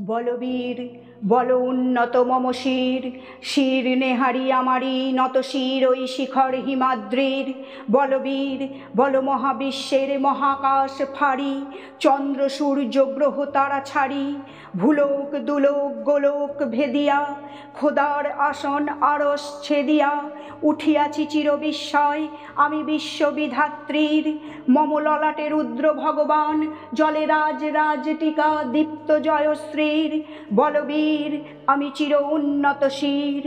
বলবীর বল উন্নত মম শির, শির নেহারি আমারি নত শির ওই শিখর হিমাদ্রির। বলবীর বল মহাবিশ্বের মহাকাশ ফাড়ি, চন্দ্র সূর্য গ্রহ তারা ছাড়ি। ভুলোক দুলোক গোলোক ভেদিয়া, খোদার আসন আরস ছেদিয়া। উঠিয়াছি চির বিস্ময় আমি বিশ্ববিধাত্রীর। মম ললাটে রুদ্র ভগবান, জলে রাজ রাজ টিকা দীপ্ত জয়শ্রীর। বলবীর আমি চির উন্নত শির,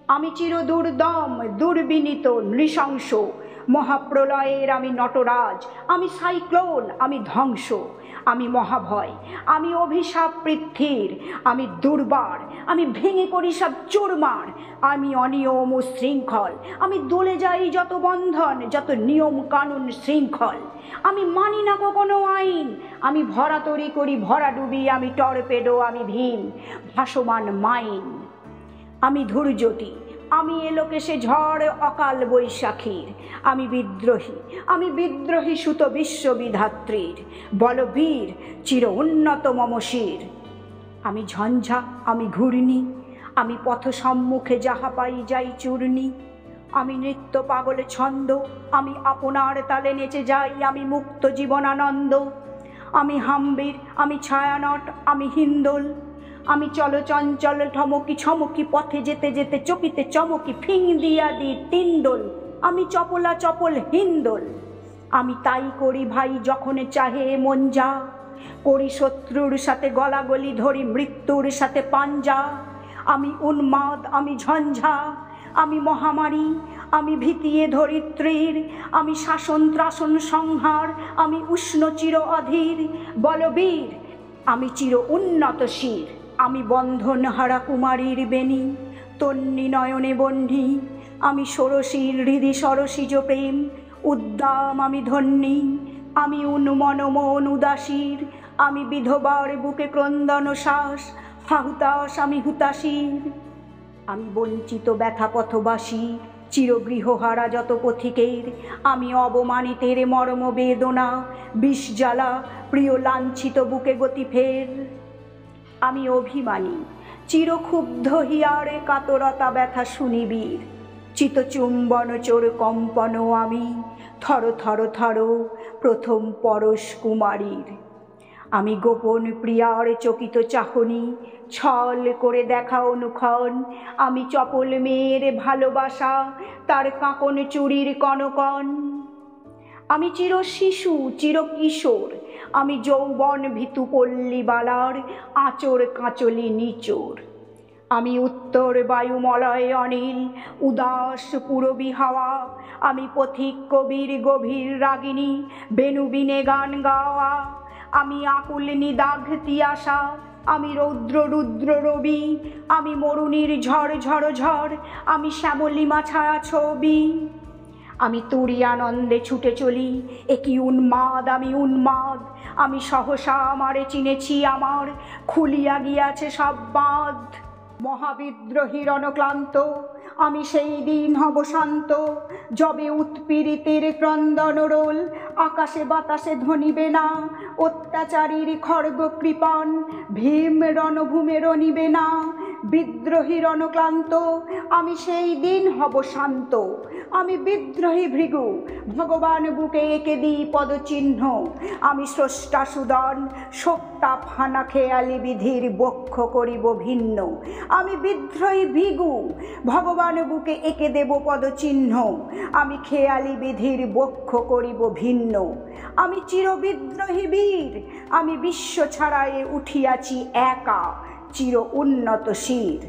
আমি চির দুর্দম দুর্বিনীত নৃশংস। মহাপ্রলয়ের আমি নটরাজ, আমি সাইক্লোন, আমি ধ্বংস। আমি মহাভয়, আমি অভিশাপ পৃথ্বীর। আমি দুর্বার, আমি ভেঙে করি সব চুরমার। আমি অনিয়ম ও শৃঙ্খল, আমি দলে যাই যত বন্ধন, যত নিয়ম কানুন শৃঙ্খল। আমি মানি না কোনো আইন, আমি ভরা তরি করি ভরাডুবি। আমি টর্পেডো, আমি ভীম ভাসমান মাইন। আমি ধূর্যটি, আমি এলোকেশে ঝড় অকাল বৈশাখীর। আমি বিদ্রোহী, আমি বিদ্রোহী সুত বিশ্ববিধাত্রীর। বলবীর চির উন্নত মম শির। আমি ঝঞ্ঝা, আমি ঘূর্ণি, আমি পথ সম্মুখে যাহা পাই যাই চূর্ণি। আমি নৃত্য পাগলে ছন্দ, আমি আপনার তালে নেচে যাই। আমি মুক্ত জীবনানন্দ। আমি হাম্বির, আমি ছায়ানট, আমি হিন্দোল। আমি চলচঞ্চল ঠমকি ছমকি, পথে যেতে যেতে চকিতে চমকি ফিং দিয়া দি তিনদোল। আমি চপলা চপল হিন্দোল। আমি তাই করি ভাই যখন চাহে মন যা, করি শত্রুর সাথে গলাগলি, ধরি মৃত্যুর সাথে পাঞ্জা। আমি উন্মাদ, আমি ঝঞ্ঝা, আমি মহামারী, আমি ভীতিয়ে ধরিত্রীর। আমি শাসন ত্রাসন সংহার, আমি উষ্ণ চির অধীর। বলবীর আমি চির উন্নত শির, আমি বন্ধন হারা কুমারীর বেণী, তন্নি নয়নে বহ্নি। আমি ষোড়শীর হৃদি সরসিজ প্রেম উদ্দাম, আমি ধন্যী। আমি উন্মন মন উদাসীর, আমি বিধবার বুকে ক্রন্দন শ্বাস হাহুতাস, আমি হুতাশীর। আমি বঞ্চিত ব্যথা পথবাসী, চিরগৃহহারা যত পথিকের। আমি অবমানিতের মর্ম বেদনা, বিষ জ্বালা প্রিয় লাঞ্ছিত বুকে গতি ফের। আমি অভিমানী, চিরক্ষুব্ধ হিয়ারে কাতরতা ব্যথা শুনিবীর। চিতচুম্বন চোর কম্পন আমি, থর থর থর প্রথম পরশ কুমারীর। আমি গোপন প্রিয়ার চকিত চাহনি, ছল করে দেখা অনুক্ষণ। আমি চপল মেয়ের ভালোবাসা, তার কাঁকন চুরির কনকন। আমি চির শিশু চির কিশোর, আমি যৌবন ভীতু পল্লীবালার আঁচড় কাঁচলি নিচোর। আমি উত্তর বায়ুমলয় অনিল উদাস পুরবী হাওয়া। আমি পথিক কবির গভীর রাগিনী, বেণুবিনে গান গাওয়া। আমি আকুল নিদাঘ তিয়াসা, আমি রৌদ্র রুদ্র রবি। আমি মরুণীর ঝড় ঝড় ঝড়, আমি শ্যামলিমা ছায়া ছবি। আমি তুরি আনন্দে ছুটে চলি, একি উন্মাদ আমি উন্মাদ। আমি সহসা আমারে চিনেছি, আমার খুলিয়া গিয়াছে সব বাঁধ। মহাবিদ্রোহী রণক্লান্ত, আমি সেই দিন হব শান্ত, যবে উৎপীড়িতের ক্রন্দন রোল আকাশে বাতাসে ধ্বনিবে না। অত্যাচারীর খড়গ কৃপণ ভীম রণভূমে রণিবে না। বিদ্রোহী রণক্লান্ত, আমি সেই দিন হব শান্ত। আমি বিদ্রোহী ভৃগু, ভগবান বুকে এঁকে দিই পদচিহ্ন। আমি স্রষ্টা সুদন, সত্তা ফানা খেয়ালি বিধির বক্ষ করিব ভিন্ন। আমি বিদ্রোহী ভৃগু, ভগবান বুকে এঁকে দেব পদচিহ্ন। আমি খেয়ালি বিধির বক্ষ করিব ভিন্ন। আমি চিরবিদ্রোহী বীর, আমি বিশ্ব ছাড়ায়ে উঠিয়াছি একা, চির উন্নত শির।